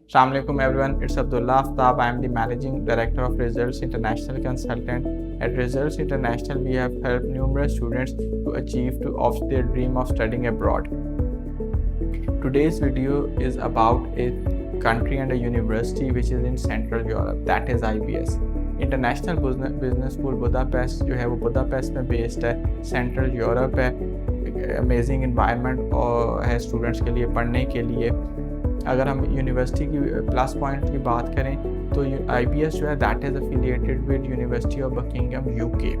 Assalamu alaikum everyone, it's Abdullah Aftab. I am the Managing Director of Results International Consultant. At Results International, we have helped numerous students to achieve of their dream of studying abroad. Today's video is about a country and a university which is in Central Europe, that is IBS. International business school Budapest जो है वो Budapest में based है, central Europe है। Amazing environment और है students के लिए पढ़ने के लिए। अगर हम यूनिवर्सिटी की प्लस पॉइंट की बात करें तो IBS जो है that is affiliated with university of Buckingham UK।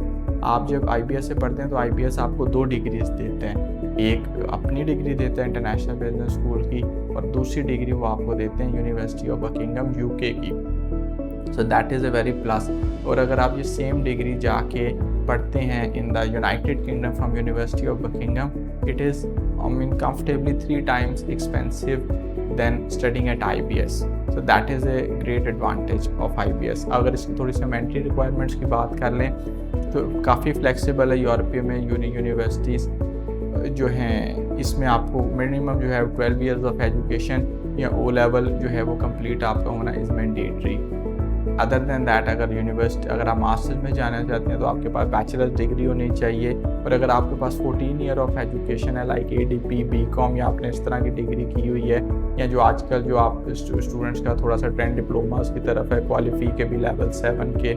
आप जब IBS से पढ़ते हैं तो IBS आपको 2 डिग्रीज देते हैं, एक अपनी डिग्री देता है इंटरनेशनल बिजनेस स्कूल की और दूसरी डिग्री वो आपको देते हैं यूनिवर्सिटी ऑफ बकिंगम UK की। So that is a very plus. और अगर आप ये सेम डिग्री जाके पढ़ते हैं in the United kingdom from university of Buckingham, it is comfortably 3 times expensive than studying at IBS. So that is a great advantage of IBS. अगर इसकी थोड़ी सी एंट्री रिक्वायरमेंट्स की बात कर लें तो काफ़ी फ्लेक्सिबल है। यूरोपीय में यूनिवर्सिटीज़ जो हैं इसमें आपको मिनिमम जो है 12 years ऑफ एजुकेशन या O लेवल जो है वो कंप्लीट आपका होना is mandatory. Other than that अगर आप मास्टर्स में जाना चाहते हैं तो आपके पास बैचलर डिग्री होनी चाहिए। और अगर आपके पास 14 year ऑफ एजुकेशन है लाइक ADP BCom या आपने इस तरह की डिग्री की हुई है, या जो आजकल जो आप स्टूडेंट्स का थोड़ा सा ट्रेंड डिप्लोमास की तरफ है, क्वालिफी के भी लेवल 7 के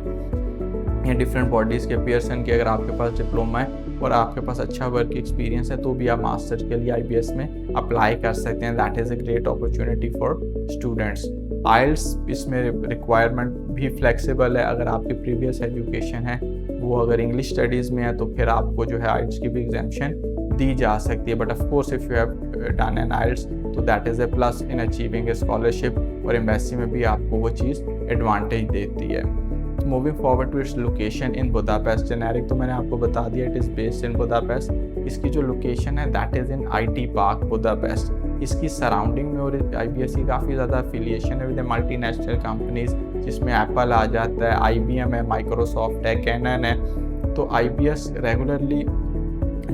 या डिफरेंट बॉडीज़ के, पियर्सन के, अगर आपके पास डिप्लोमा है और आपके पास अच्छा वर्क एक्सपीरियंस है तो भी आप मास्टर्स के लिए IBS में अप्लाई कर सकते हैं। That is a great opportunity for students. IELTS इसमें रिक्वायरमेंट भी फ्लेक्सिबल है। अगर आपकी प्रीवियस एजुकेशन है वो अगर इंग्लिश स्टडीज़ में है तो फिर आपको जो है IELTS की भी एग्जामिशन दी जा सकती है। But of course if you have done an IELTS तो that is a plus in achieving a scholarship, और एम्बेसी में भी आपको वो चीज़ एडवांटेज देती है। Moving forward to its location in Budapest, generic तो मैंने आपको बता दिया, it is based in Budapest. इसकी जो लोकेशन है that is in IT park Budapest. इसकी सराउंडिंग में और IBS की काफ़ी ज़्यादा एफिलिएशन है विद मल्टीनेशनल कंपनीज, जिसमें एप्पल आ जाता है, IBM है, माइक्रोसॉफ्ट है, कैनन है। तो IBS रेगुलरली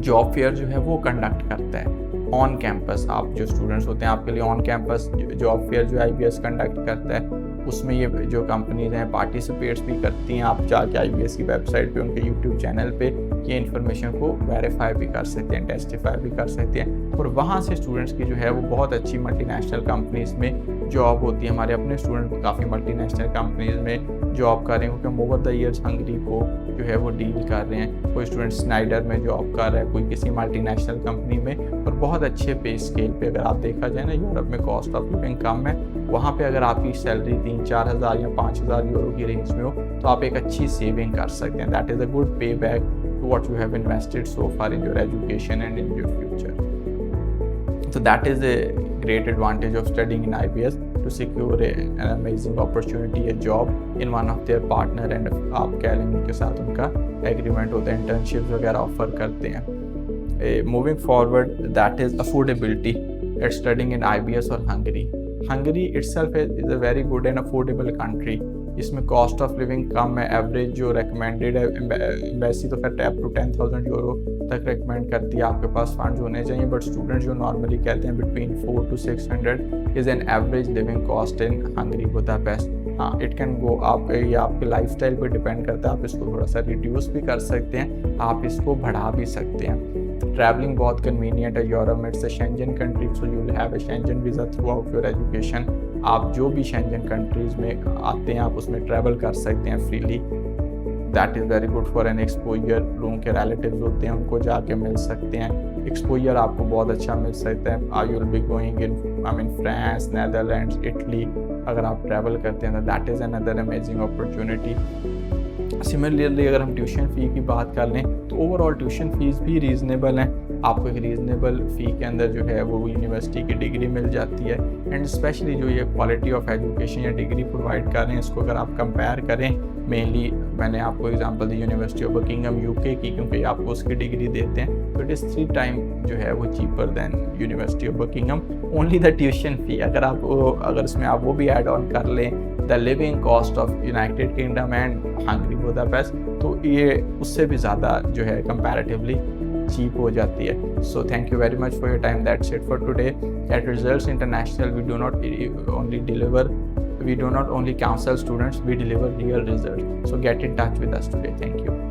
जॉब फेयर जो है वो कंडक्ट करता है ऑन कैंपस। आप जो स्टूडेंट्स होते हैं आपके लिए ऑन कैंपस जॉब फेयर जो IBS कंडक्ट करता है उसमें ये जो कंपनीज हैं पार्टिसिपेट्स भी करती हैं। आप जाके IBS की वेबसाइट पे उनके YouTube चैनल पे ये इन्फॉर्मेशन को वेरीफाई भी कर सकते हैं, टेस्टिफाई भी कर सकते हैं। और वहाँ से स्टूडेंट्स की जो है वो बहुत अच्छी मल्टीनेशनल कंपनीज में जॉब होती है। हमारे अपने स्टूडेंट काफ़ी मल्टीनेशनल कंपनीज में जॉब कर रहे हैं क्योंकि हम ओवर द ईयर्स हंगरी को जो है वो डील कर रहे हैं। कोई स्टूडेंट स्नाइडर में जॉब कर रहा है, कोई किसी मल्टीनेशनल कंपनी में, और बहुत अच्छे पे स्केल पे। अगर आप देखा जाए ना, यूरोप में कॉस्ट ऑफ लिविंग कम है, वहाँ पे अगर आपकी सैलरी 3-4 हज़ार या 5,000 यूरो की रेंज में हो तो आप एक अच्छी सेविंग कर सकते हैं। That is a good pay back to what you have invested so far in your education and in your future. So that is a great advantage of studying in IBS to secure an amazing opportunity, a job in one of their partner, and आप कह लें उनके साथ उनका agreement होता है, internship वगैरह offer करते हैं। Moving forward, that is affordability at studying in IBS or Hungary. Hungary itself is a very good and affordable country. इसमें कॉस्ट ऑफ लिविंग कम है। एवरेज जो रिकमेंडेड है एम्बेसी तो खैर अप टू 10,000 यूरो तक रिकमेंड करती है, आपके पास फंड्स होने चाहिए। बट स्टूडेंट जो नॉर्मली कहते हैं between 400 to 600 is an average living cost in Hungary Budapest. हाँ, इट कैन गो आप ये आपके लाइफस्टाइल पे डिपेंड करता है। आप इसको थोड़ा सा रिड्यूस भी कर सकते हैं, आप इसको बढ़ा भी सकते हैं। ट्रैवलिंग बहुत कन्वीनियंट है। यूरोप में it's a Schengen country, so you will have a Schengen visa throughout your education. आप जो भी शेंजन कंट्रीज़ में आते हैं आप उसमें ट्रैवल कर सकते हैं freely. That is very good for an exposure. लोगों के रिलेटिव्स होते हैं उनको जाके मिल सकते हैं, एक्सपोजर आपको बहुत अच्छा मिल सकता है। I will be going in France, Netherlands, Italy. अगर आप ट्रैवल करते हैं तो that is another amazing opportunity. Similarly अगर हम ट्यूशन फ़ी की बात कर लें तो ओवरऑल ट्यूशन फ़ीस भी रीज़नेबल हैं। आपको एक रीज़नेबल फ़ी के अंदर जो है वो यूनिवर्सिटी की डिग्री मिल जाती है। एंड स्पेशली जो ये क्वालिटी ऑफ एजुकेशन या डिग्री प्रोवाइड कर रहे हैं, इसको अगर आप कंपेयर करें, मेनली मैंने आपको example the university of Buckingham UK की, क्योंकि आपको उसकी डिग्री देते हैं, तो इट इज़ 3 टाइम जो है वो cheaper then university of Buckingham. Only the tuition fee अगर इसमें आप वो भी ऐड ऑन कर लें, the living cost of United kingdom and Hungary Budapest, तो ये उससे भी ज़्यादा जो है कंपैरेटिवली चीप हो जाती है. So thank you very much for your time. That's it for today. At Results International, we do not only counsel students, we deliver real results. So get in touch with us today. Thank you.